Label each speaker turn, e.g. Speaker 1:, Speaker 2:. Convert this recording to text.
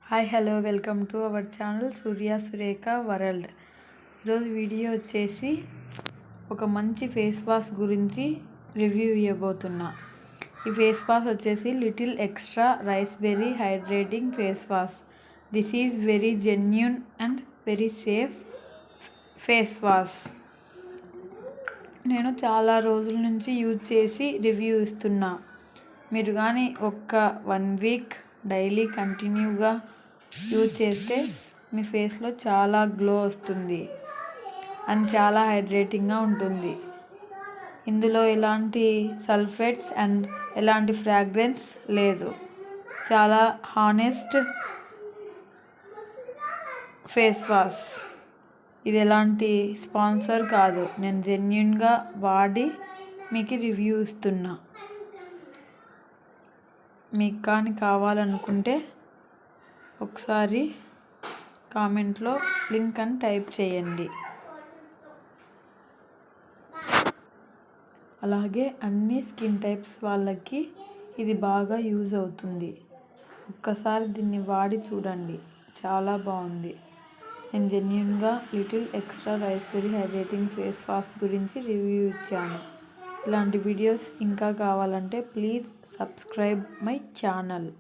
Speaker 1: Hi hello welcome to our channel Surya Surekha world. ఈరోజు video వచ్చేసి ఒక మంచి ఫేస్ వాష్ గురించి రివ్యూ ఇవ్వబోతున్నా. ఈ ఫేస్ వాష్ వచ్చేసి little extra riceberry hydrating face wash. This is very genuine and very safe face wash. నేను చాలా రోజుల నుంచి యూజ్ చేసి రివ్యూ ఇస్తున్నా. మీరు కానీ ఒక్క 1 వీక్ డైలీ కంటిన్యూగా యూజ్ చేస్తే మీ ఫేస్లో చాలా గ్లో వస్తుంది అండ్ చాలా హైడ్రేటింగ్గా ఉంటుంది. ఇందులో ఎలాంటి సల్ఫేట్స్ అండ్ ఎలాంటి ఫ్రాగ్రెన్స్ లేదు. చాలా హానెస్ట్ ఫేస్ వాష్. ఇది ఎలాంటి స్పాన్సర్ కాదు, నేను జెన్యూన్గా వాడి మీకు రివ్యూ ఇస్తున్నా. మీకు కానీ కావాలనుకుంటే ఒకసారి కామెంట్లో లింక్ అని టైప్ చేయండి. అలాగే అన్ని స్కిన్ టైప్స్ వాళ్ళకి ఇది బాగా యూజ్ అవుతుంది. ఒక్కసారి దీన్ని వాడి చూడండి, చాలా బాగుంది. నేను జెన్యూన్గా little extra riceberry hydrating face wash గురించి రివ్యూ ఇచ్చాను. ఇలాంటి వీడియోస్ ఇంకా కావాలంటే ప్లీజ్ సబ్స్క్రైబ్ మై ఛానల్.